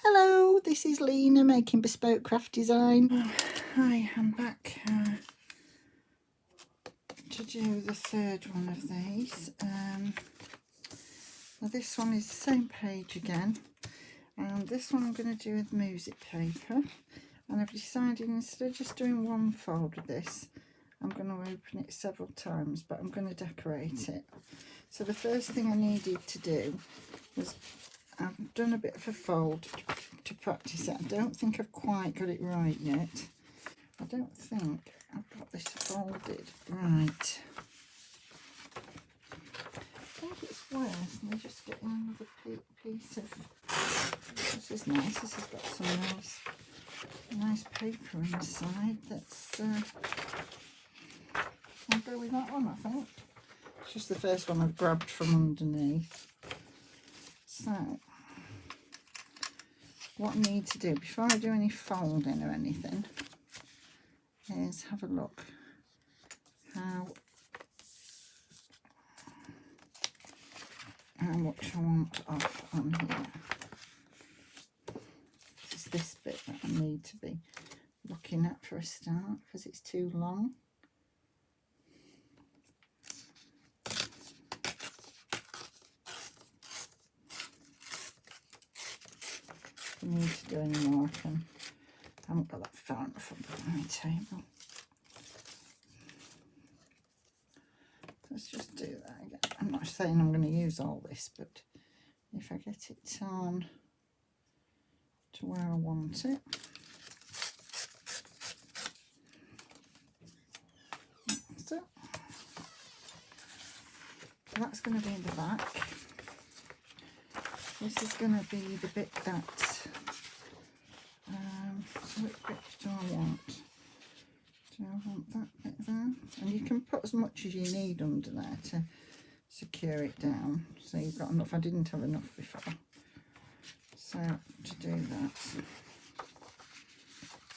Hello, this is Lena making bespoke craft design. Hi, I'm back to do the third one of these. Now this one is the same page again, and this one I'm going to do with music paper, and I've decided instead of just doing one fold of this, I'm going to open it several times, but I'm going to decorate it. So the first thing I needed to do was, I've done a bit of a fold to practice it. I don't think I've quite got it right yet. I don't think I've got this folded right. I think it's worse than just getting another piece of... This is nice. This has got some nice paper inside. That's I'll go with that one, I think. It's just the first one I've grabbed from underneath. So what I need to do before I do any folding or anything is have a look how much I want off on here. It's this bit that I need to be looking at for a start because it's too long. If I need to do any more, I haven't got that far enough up on my table. Let's just do that again. I'm not saying I'm going to use all this, but if I get it on to where I want it. So that's going to be in the back. This is going to be the bit that, which bit do I want? Do I want that bit there? And you can put as much as you need under there to secure it down. So you've got enough. I didn't have enough before. So to do that.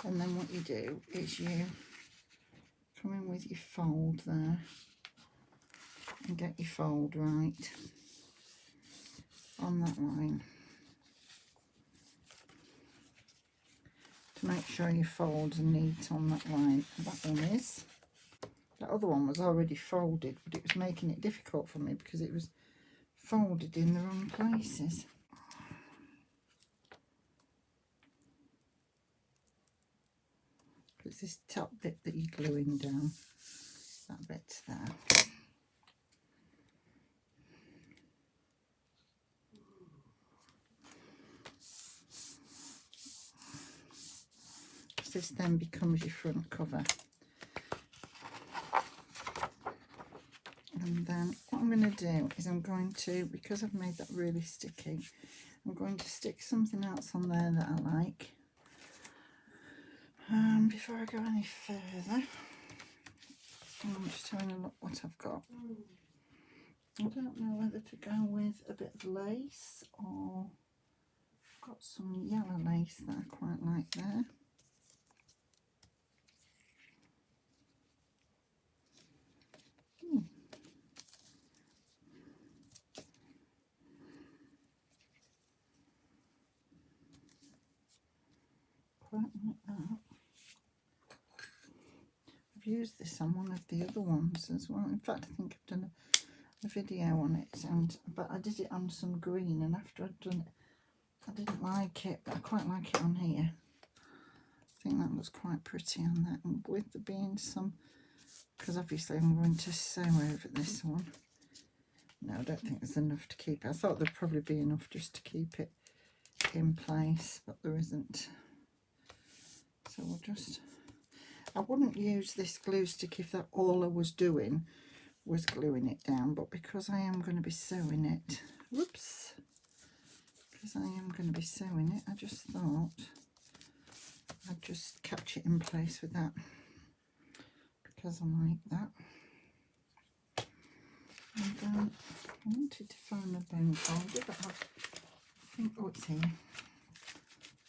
And then what you do is you come in with your fold there and get your fold right on that line. To make sure your folds are neat on that line. That one is. That other one was already folded, but it was making it difficult for me because it was folded in the wrong places. It's this top bit that you're gluing down. That bit's there. This then becomes your front cover. And then what I'm going to do is I'm going to, because I've made that really sticky, I'm going to stick something else on there that I like. Before I go any further, I'm just having a look what I've got. I don't know whether to go with a bit of lace, or I've got some yellow lace that I quite like there. Quite like that. I've used this on one of the other ones as well. In fact, I think I've done a video on it, but I did it on some green, and after I'd done it, I didn't like it, but I quite like it on here. I think that looks quite pretty on that, and with there being some, because obviously I'm going to sew over this one. No, I don't think there's enough to keep it. I thought there'd probably be enough just to keep it in place, but there isn't. So we'll just, I wouldn't use this glue stick if that all I was doing was gluing it down, but because I am going to be sewing it, whoops, because I am going to be sewing it, I just thought I'd just catch it in place with that, because I like that. And I wanted to find my bone folder, but I think, oh, it's here.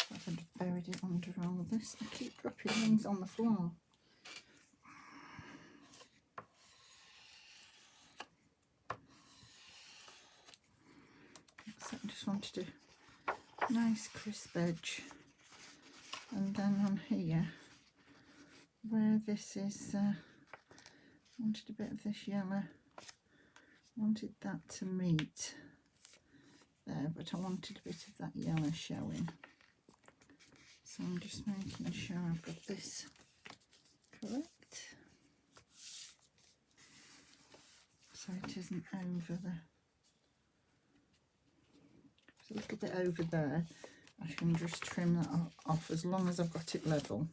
I've buried it under all of this. I keep dropping things on the floor. So I just wanted to nice crisp edge. And then on here, where this is, wanted a bit of this yellow, wanted that to meet there, but I wanted a bit of that yellow showing. So I'm just making sure I've got this correct, so it isn't over there. It's a little bit over there. I can just trim that off as long as I've got it level.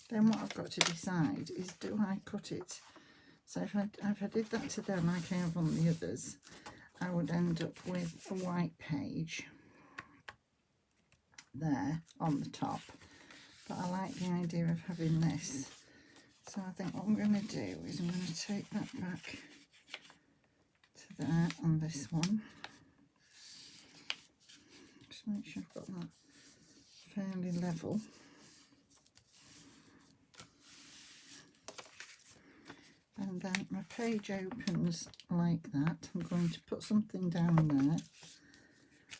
Then what I've got to decide is, do I cut it? So if I did that to there like I have on the others, I would end up with a white page there on the top. But I like the idea of having this. So I think what I'm going to do is I'm going to take that back to there on this one. Just make sure I've got that fairly level. And then my page opens like that. I'm going to put something down there.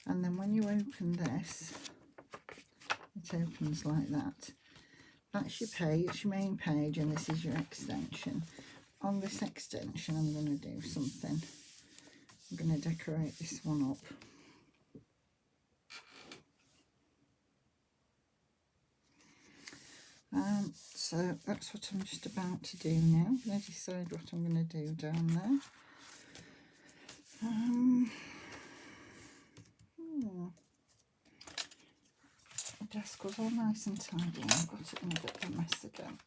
And then when you open this, it opens like that. That's your page, your main page, and this is your extension. On this extension, I'm going to do something. I'm going to decorate this one up. So that's what I'm just about to do now. I'm going to decide what I'm going to do down there. The desk was all nice and tidy. I've got it in a bit of a mess again.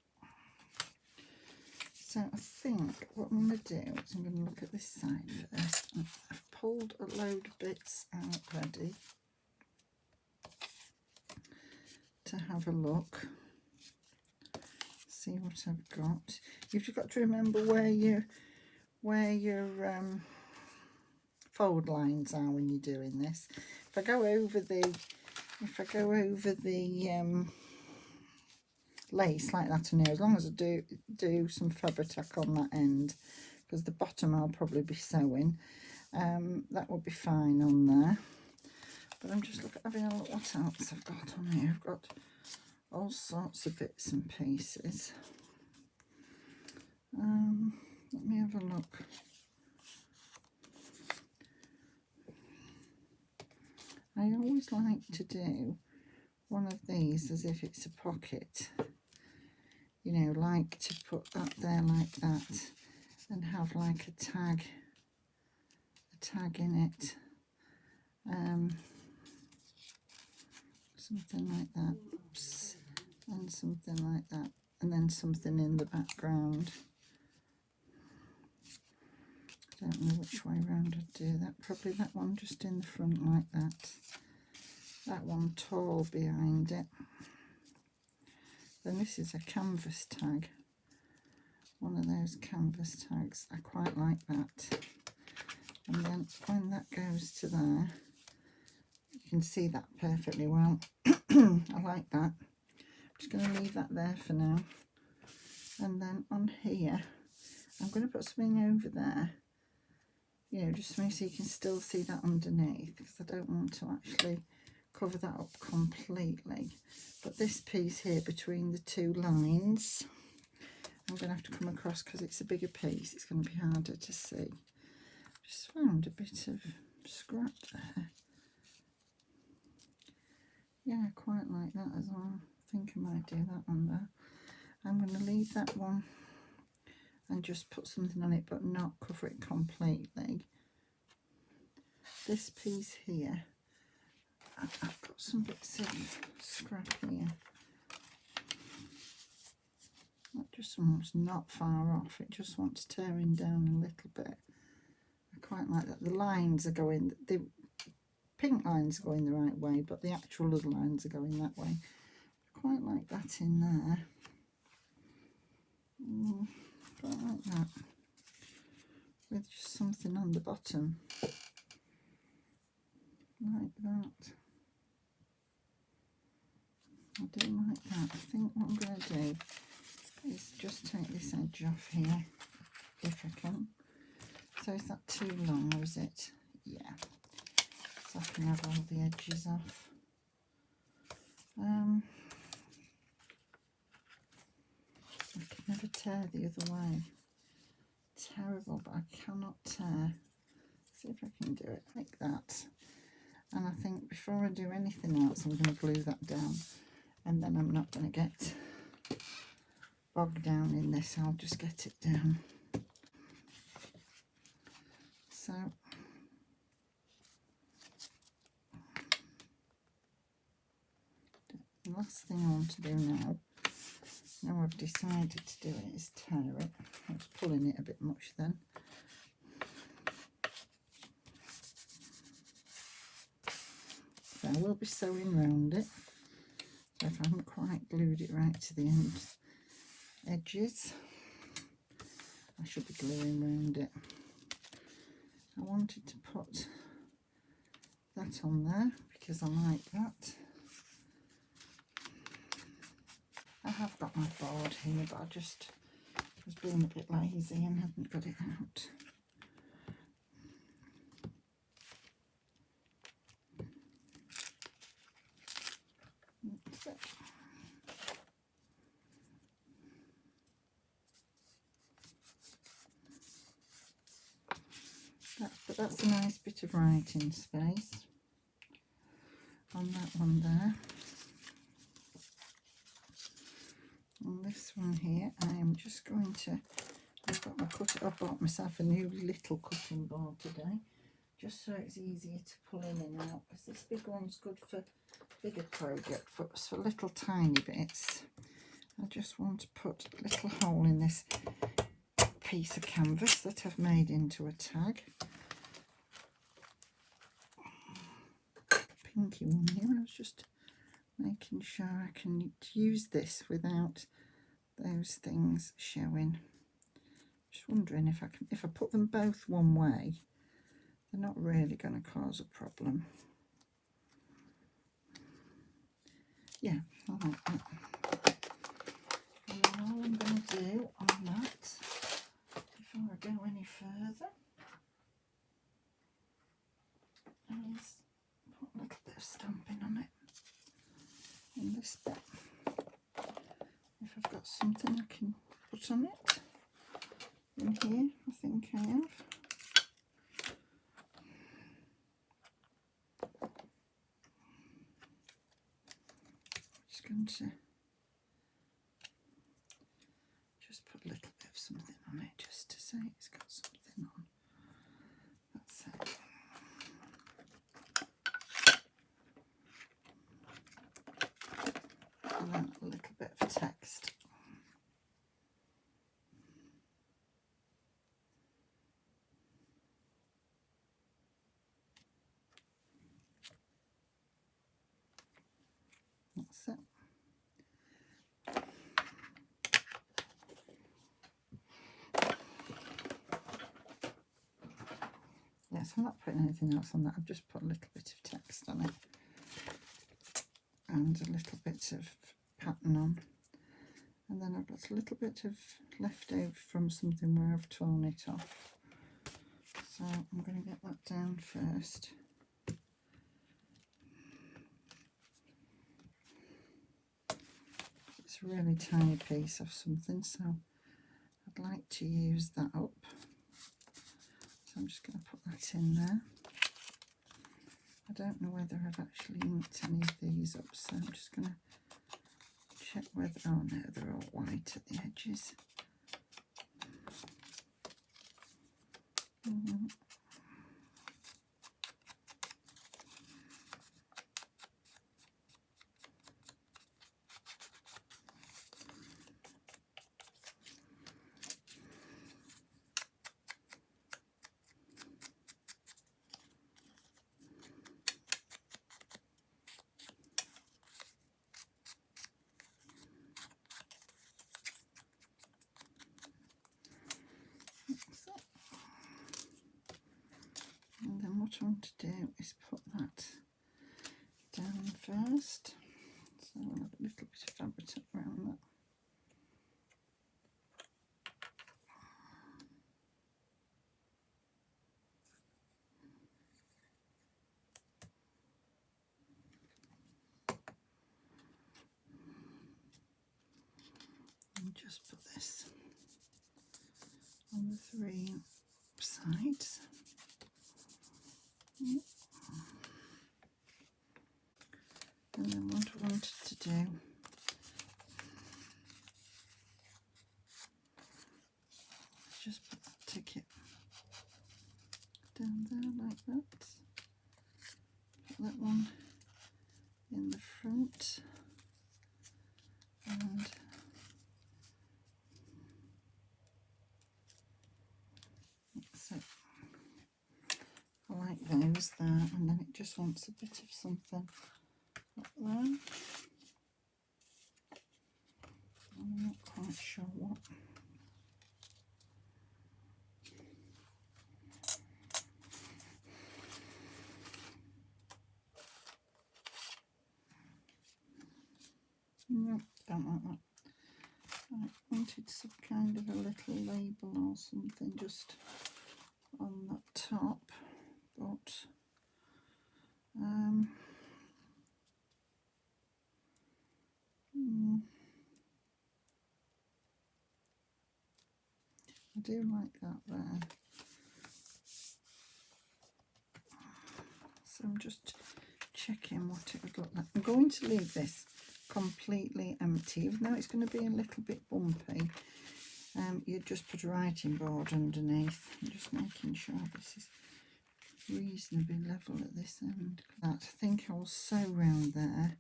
So I think what I'm going to do is I'm going to look at this side first. I've pulled a load of bits out ready to have a look. See what I've got. You've just got to remember where your fold lines are when you're doing this. If I go over the lace like that on here, as long as I do some Fabri-Tac on that end, because the bottom I'll probably be sewing, that will be fine on there. But I'm just having a look what else I've got on here. I've got all sorts of bits and pieces. Let me have a look. I always like to do one of these as if it's a pocket, you know, like to put that there like that and have like a tag in it, something like that. Oops. And something like that, and then something in the background. I don't know which way around I'd do that. Probably that one just in the front like that. That one tall behind it. Then this is a canvas tag. One of those canvas tags. I quite like that. And then when that goes to there, you can see that perfectly well. I like that. I'm just going to leave that there for now. And then on here, I'm going to put something over there, you know, just so you can still see that underneath, because I don't want to actually cover that up completely. But this piece here between the two lines, I'm going to have to come across because it's a bigger piece. It's going to be harder to see. Just found a bit of scrap there. Yeah, I quite like that as well. I think I might do that one there. I'm going to leave that one and just put something on it, but not cover it completely. This piece here, I've got some bits of scrap here. That just one's not far off. It just wants tearing down a little bit. I quite like that. The lines are going, the pink lines are going the right way, but the actual other lines are going that way. I quite like that in there. Quite like that. With just something on the bottom. Like that. I do like that. I think what I'm going to do is just take this edge off here, if I can. So is that too long, or is it? Yeah. So I can have all the edges off. I can never tear the other way. Terrible, but I cannot tear. See if I can do it like that. And I think before I do anything else, I'm going to glue that down, and then I'm not going to get bogged down in this. I'll just get it down. So the last thing I want to do now I've decided to do it, is tear it. I was pulling it a bit much then. So I will be sewing round it. So if I haven't quite glued it right to the edges, I should be gluing round it. I wanted to put that on there because I like that. I have got my board here, but I just was being a bit lazy and hadn't got it out. But that's a nice bit of writing space on that one there. On this one here, I am just going to, I bought myself a new little cutting board today, just so it's easier to pull in and out, because this big one's good for bigger projects. For little tiny bits, I just want to put a little hole in this piece of canvas that I've made into a tag. Pinky one here. I was just making sure I can use this without those things showing. Just wondering if I put them both one way, they're not really going to cause a problem. Yeah, I like that. And then all I'm going to do on that, before I go any further, is put a little bit of stamping on it in this bit. If I've got something I can put on it in here, I think I have. Just going to just put a little bit of something on it, just to say it's got something on. That's it. And then a little bit of text. That's it. Yes, I'm not putting anything else on that. I've just put a little bit of text on it and a little bit of pattern on. And then I've got a little bit of leftover from something where I've torn it off. So I'm going to get that down first. It's a really tiny piece of something, so I'd like to use that up. So I'm just going to put that in there. I don't know whether I've actually inked any of these up, so I'm just going to check whether, oh no, they're all white at the edges. And then what I want to do is put that down first. So I'll have a little bit of fabric around that. just put this on the 3 sides. And then what I wanted to do, just put that ticket down there like that. Put that one in the front, and that's it. I like those there, and then it just wants a bit of something up there. I'm not quite sure what. No, don't like that. I wanted some kind of a little label or something just on the top, but I do like that there. So I'm just checking what it would look like. I'm going to leave this completely empty, even though it's going to be a little bit bumpy. You just put a writing board underneath. I'm just making sure this is reasonably level at this end. That, I think I will sew round there,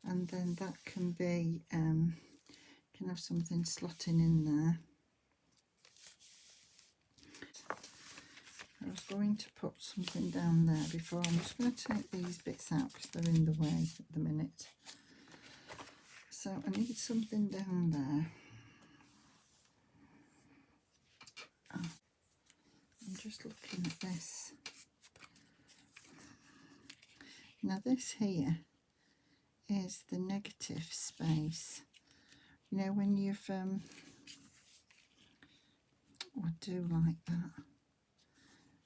and then that can be can have something slotting in there. I was going to put something down there before. I'm just going to take these bits out because they're in the way at the minute. So I need something down there. I'm just looking at this. Now this here is the negative space. You know, when you've I do like that.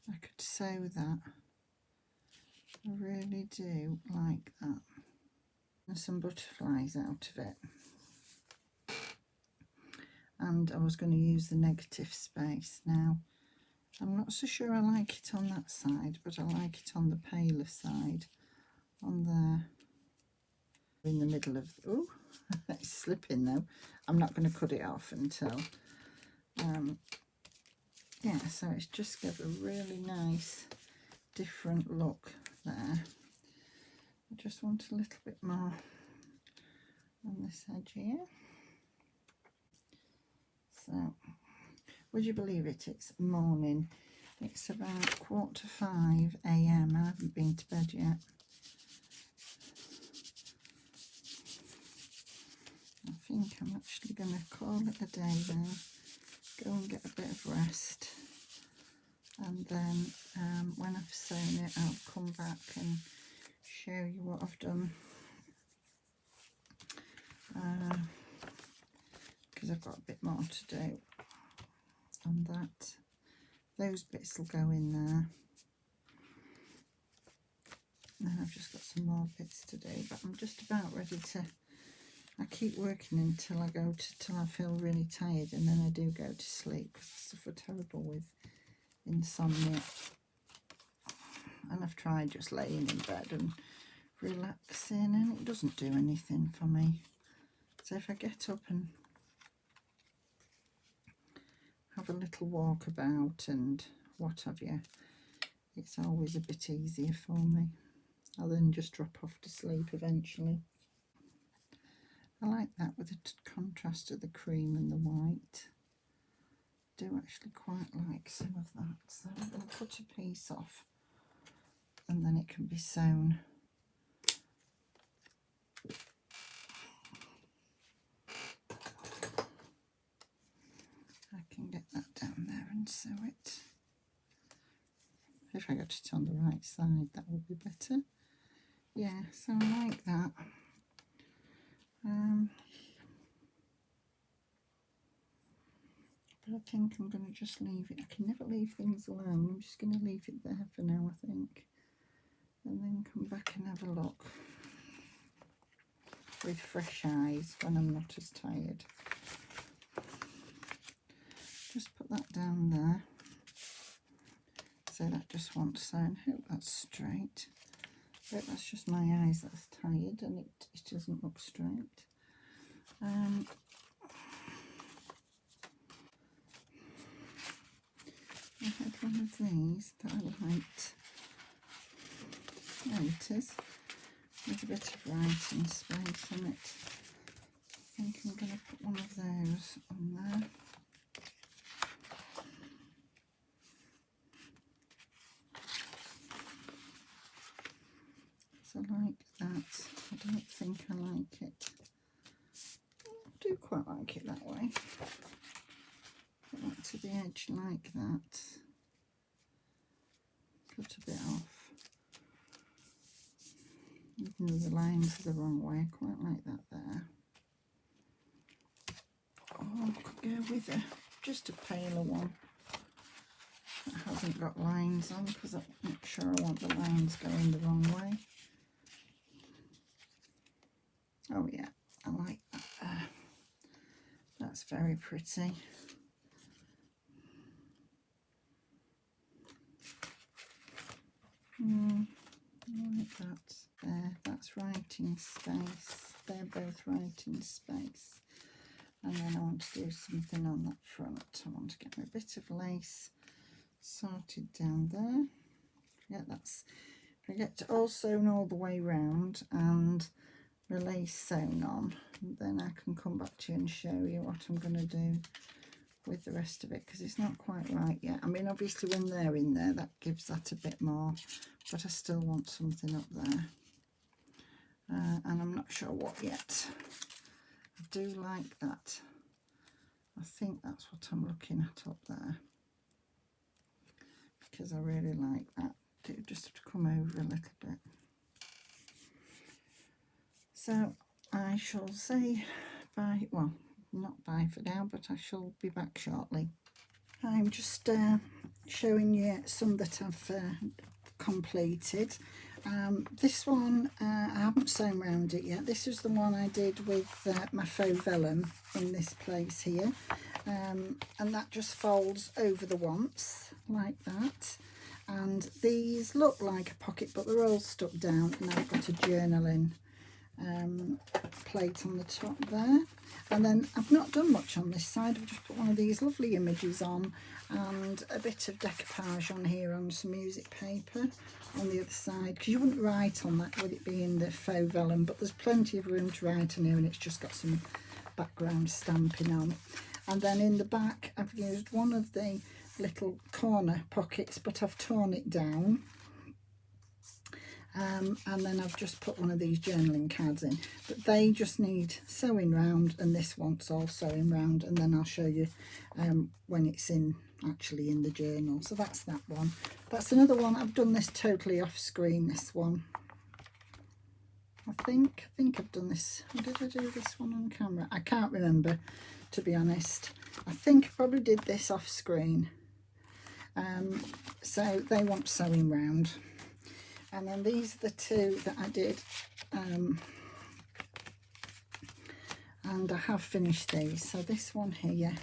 I could sew that. I really do like that. And some butterflies out of it. And I was going to use the negative space. Now, I'm not so sure I like it on that side, but I like it on the paler side. On there. In the middle of... Oh, it's slipping though. I'm not going to cut it off until... yeah, so it's just got a really nice different look there. I just want a little bit more on this edge here. So, would you believe it? It's morning. It's about 4:45 AM. I haven't been to bed yet. I think I'm actually going to call it a day now. Go and get a bit of rest, and then when I've sewn it I'll come back and show you what I've done, because I've got a bit more to do on that. Those bits will go in there, and then I've just got some more bits to do, but I'm just about ready to... I keep working until I go to, till I feel really tired, and then I do go to sleep because I suffer terrible with insomnia. And I've tried just laying in bed and relaxing, and it doesn't do anything for me. So if I get up and have a little walk about and what have you, it's always a bit easier for me. I'll then just drop off to sleep eventually. I like that with the contrast of the cream and the white. I do actually quite like some of that. So I'm going to cut a piece off, and then it can be sewn. I can get that down there and sew it. If I got it on the right side, that would be better. Yeah, so I like that. But I think I'm going to just leave it. I can never leave things alone. I'm just going to leave it there for now, I think. And then come back and have a look with fresh eyes when I'm not as tired. just put that down there. So that just wants sewn. Hope that's straight. But that's just my eyes that's tired and it doesn't look straight. I had one of these that I liked. There it is, with a bit of writing space on it. I think I'm going to put one of those on there. So like that. I don't think I like it. I do quite like it that way. Put that to the edge like that. Cut a bit off. Even though the lines are the wrong way, I quite like that there. Oh, I could go with just a paler one that hasn't got lines on, because I'm not sure I want the lines going the wrong way. Oh yeah, I like that there. That's very pretty. I like that there. That's writing space. They're both writing space. And then I want to do something on that front. I want to get my bit of lace sorted down there. Forget to all sewn all the way round and the lace sewn on. And then I can come back to you and show you what I'm going to do with the rest of it, because it's not quite right yet. I mean, obviously when they're in there, that gives that a bit more, but I still want something up there. And I'm not sure what yet. I do like that. I think that's what I'm looking at up there, because I really like that. Do just have to come over a little bit. So I shall say bye. Well, not bye for now, but I shall be back shortly. I'm just showing you some that I've completed. This one, I haven't sewn around it yet. This is the one I did with my faux vellum in this place here. And that just folds over the once, like that. And these look like a pocket, but they're all stuck down. And I've got a journaling plate on the top there. And then I've not done much on this side. I've just put one of these lovely images on and a bit of decoupage on here on some music paper on the other side, because you wouldn't write on that with it being the faux vellum, but there's plenty of room to write on here, and it's just got some background stamping on. And then in the back I've used one of the little corner pockets, but I've torn it down. And then I've just put one of these journaling cards in, but they just need sewing round, and this one's all sewing round, and then I'll show you when it's actually in the journal. So that's that one. That's another one. I've done this totally off screen, this one. I think I've done this. Did I do this one on camera? I can't remember, to be honest. I think I probably did this off screen. So they want sewing round. And then these are the two that I did, and I have finished these. So this one here,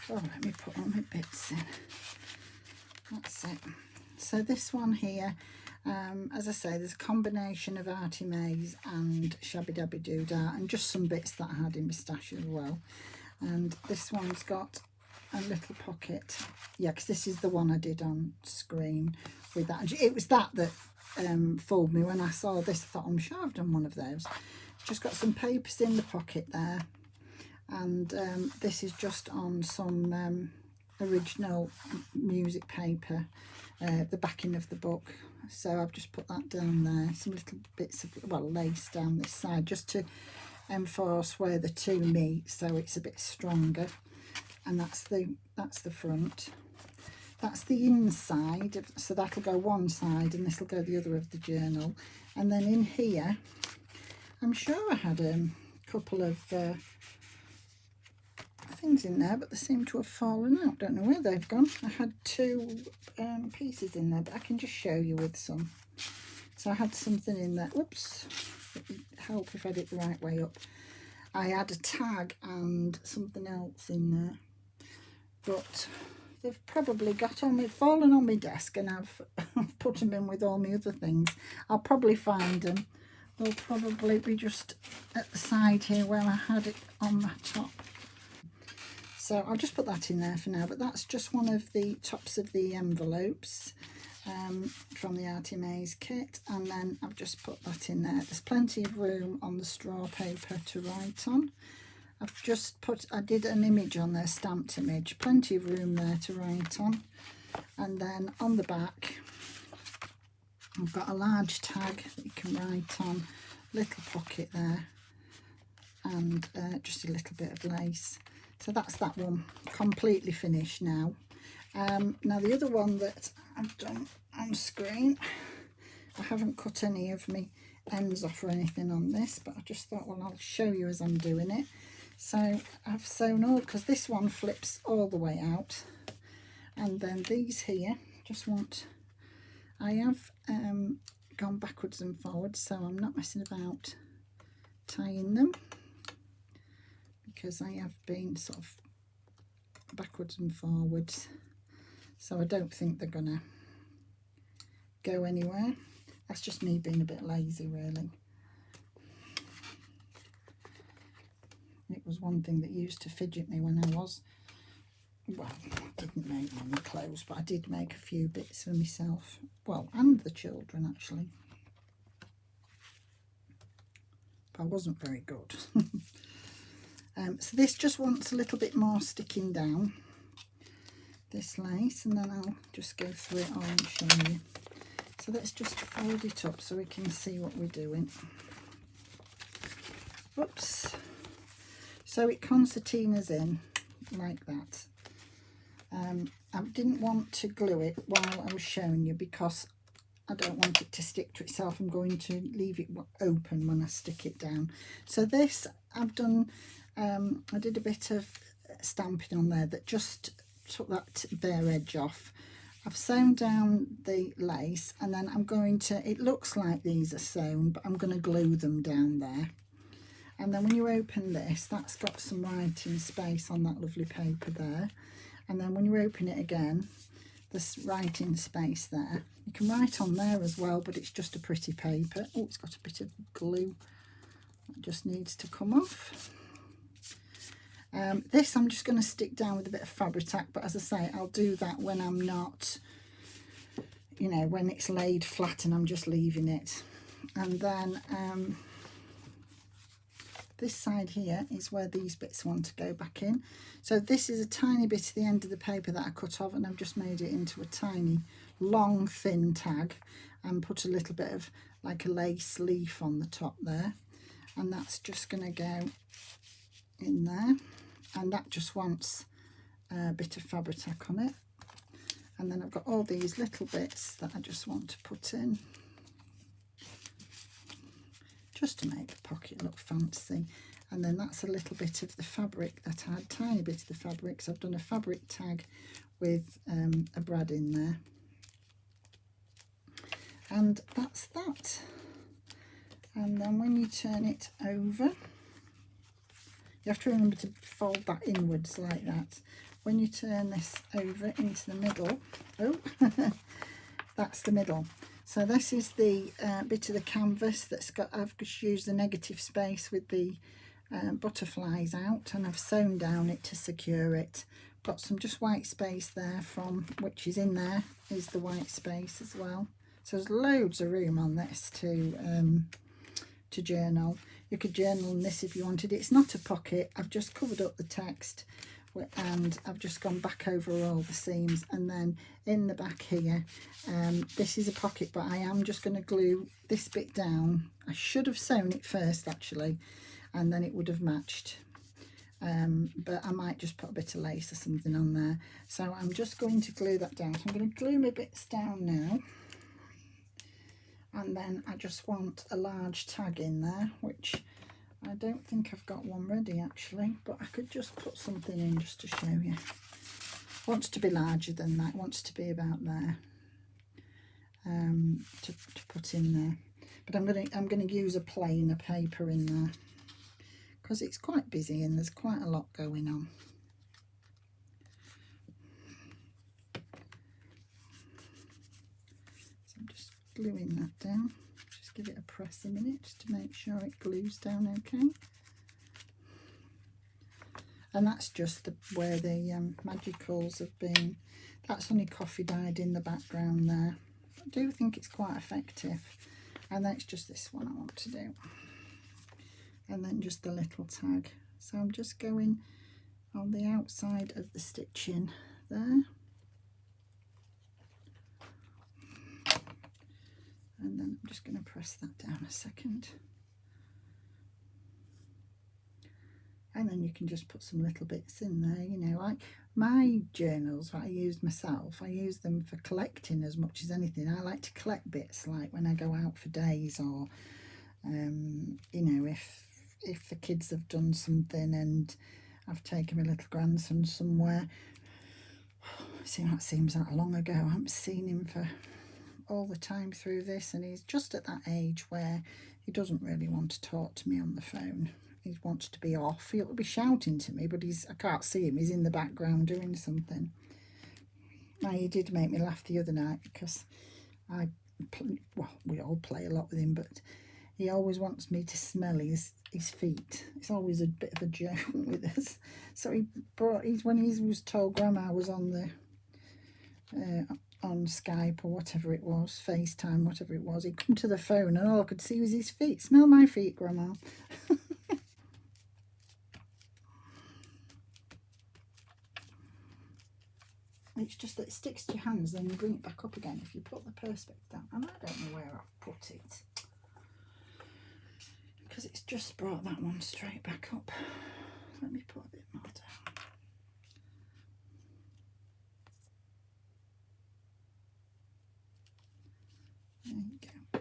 let me put all my bits in. That's it. So this one here, as I say, there's a combination of Artymaze and Shabbydabbydoodah, and just some bits that I had in my stash as well. And this one's got a little pocket, yeah, because this is the one I did on screen with that. It was that fooled me when I saw this. I thought, I'm sure I've done one of those. Just got some papers in the pocket there, and this is just on some original music paper, the backing of the book. So I've just put that down there, some little bits of lace down this side, just to enforce where the two meet, so it's a bit stronger. And that's the front. That's the inside, so that'll go one side and this will go the other of the journal. And then in here, I'm sure I had a couple of things in there, but they seem to have fallen out. Don't know where they've gone. I had two pieces in there, but I can just show you with some. So I had something in there. Whoops, it would help if I did it the right way up. I had a tag and something else in there. but they've probably fallen on my desk, and I've put them in with all my other things. I'll probably find them. They'll probably be just at the side here where I had it on the top. So I'll just put that in there for now, but that's just one of the tops of the envelopes from the Artymaze kit, and then I've just put that in there. There's plenty of room on the straw paper to write on. I did an image on there, stamped image, plenty of room there to write on. And then on the back, I've got a large tag that you can write on, little pocket there, and just a little bit of lace. So that's that one, completely finished now. Now the other one that I've done on screen, I haven't cut any of my ends off or anything on this, but I just thought, well, I'll show you as I'm doing it. So I've sewn all, because this one flips all the way out, and then these here I have gone backwards and forwards, so I'm not messing about tying them, because I have been sort of backwards and forwards, so I don't think they're gonna go anywhere. That's just me being a bit lazy, really. It was one thing that used to fidget me when I was, well, I didn't make many clothes, but I did make a few bits for myself, well, and the children actually, but I wasn't very good. So this just wants a little bit more sticking down, this lace, and then I'll just go through it all and show you. So let's just fold it up so we can see what we're doing. Whoops. So it concertinas in like that. I didn't want to glue it while I was showing you, because I don't want it to stick to itself. I'm going to leave it open when I stick it down. So this I've done, I did a bit of stamping on there that just took that bare edge off. I've sewn down the lace, and then I'm going to, it looks like these are sewn, but I'm going to glue them down there. And then when you open this, that's got some writing space on that lovely paper there. And then when you open it again, there's writing space there. You can write on there as well, but it's just a pretty paper. Oh, it's got a bit of glue that just needs to come off. This I'm just going to stick down with a bit of fabric tack, but as I say, I'll do that when I'm not, you know, when it's laid flat and I'm just leaving it. And then this side here is where these bits want to go back in. So this is a tiny bit at the end of the paper that I cut off, and I've just made it into a tiny long thin tag and put a little bit of like a lace leaf on the top there, and that's just going to go in there, and that just wants a bit of fabric tack on it. And then I've got all these little bits that I just want to put in, just to make the pocket look fancy. And then that's a little bit of the fabric that I had, tiny bit of the fabric, so I've done a fabric tag with a brad in there. And that's that. And then when you turn it over, you have to remember to fold that inwards like that. When you turn this over into the middle, oh, that's the middle. So this is the bit of the canvas that's got, I've just used the negative space with the butterflies out, and I've sewn down it to secure it. Got some just white space there, from which is in there is the white space as well. So there's loads of room on this to journal. You could journal in this if you wanted. It's not a pocket. I've just covered up the text, and I've just gone back over all the seams. And then in the back here, this is a pocket, but I am just going to glue this bit down. I should have sewn it first actually, and then it would have matched, but I might just put a bit of lace or something on there. So I'm just going to glue that down. So I'm going to glue my bits down now, and then I just want a large tag in there, which I don't think I've got one ready actually, but I could just put something in just to show you. Wants to be larger than that, wants to be about there, to put in there. But I'm going to use a plainer paper in there, because it's quite busy and there's quite a lot going on. gluing that down. Just give it a press a minute just to make sure it glues down okay. And that's just where the magicals have been. That's only coffee dyed in the background there. I do think it's quite effective. And then it's just this one I want to do. And then just the little tag. So I'm just going on the outside of the stitching there. And then I'm just going to press that down a second. And then you can just put some little bits in there, you know, like my journals that I used myself, I use them for collecting as much as anything. I like to collect bits, like when I go out for days, or, you know, if the kids have done something and I've taken my little grandson somewhere. See, that seems that long ago. I haven't seen him for all the time through this, and he's just at that age where he doesn't really want to talk to me on the phone. He wants to be off. He'll be shouting to me, but I can't see him. He's in the background doing something. Now, he did make me laugh the other night because we all play a lot with him, but he always wants me to smell his feet. It's always a bit of a joke with us. So when he was told Grandma was on Skype or whatever it was, FaceTime, whatever it was, he'd come to the phone and all I could see was his feet. Smell my feet, Grandma. It's just that it sticks to your hands, then you bring it back up again if you put the perspex down. And I don't know where I've put it, because it's just brought that one straight back up. Let me put a bit more down. There you go.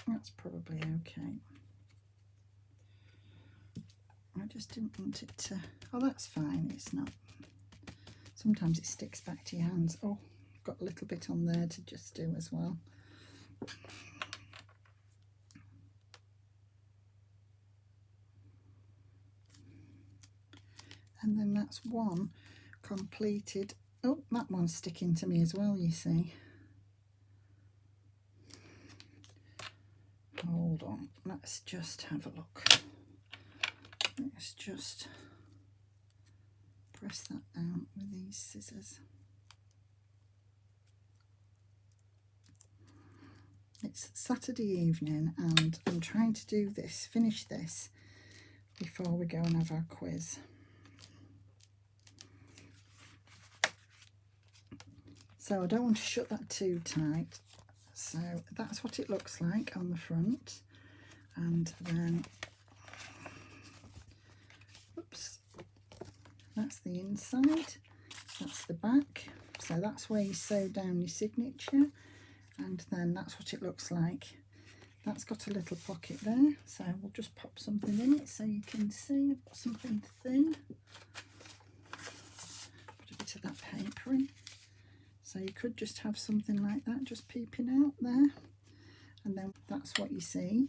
That's probably okay. I just didn't want it to... Oh, that's fine. It's not... Sometimes it sticks back to your hands. Oh, I've got a little bit on there to just do as well. And then that's one completed. Oh, that one's sticking to me as well, you see. Hold on, let's just have a look. Let's just press that down with these scissors. It's Saturday evening and I'm trying to do this, finish this before we go and have our quiz. So I don't want to shut that too tight. So that's what it looks like on the front. And then, oops, that's the inside, that's the back. So that's where you sew down your signature. And then that's what it looks like. That's got a little pocket there, so we'll just pop something in it so you can see. I've got something thin. Put a bit of that paper in. So you could just have something like that just peeping out there. And then that's what you see.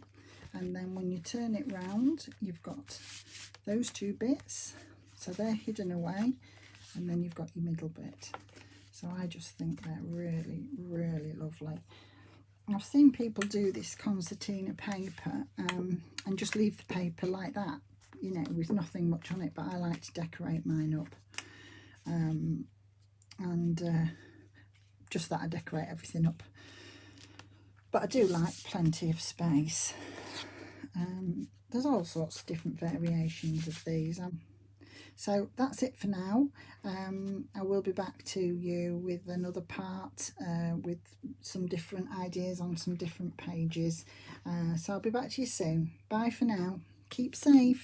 And then when you turn it round, you've got those two bits. So they're hidden away. And then you've got your middle bit. So I just think they're really, really lovely. I've seen people do this concertina paper and just leave the paper like that, you know, with nothing much on it, but I like to decorate mine up. Just that I decorate everything up. But I do like plenty of space. There's all sorts of different variations of these. So that's it for now. I will be back to you with another part with some different ideas on some different pages. So I'll be back to you soon. Bye for now. Keep safe.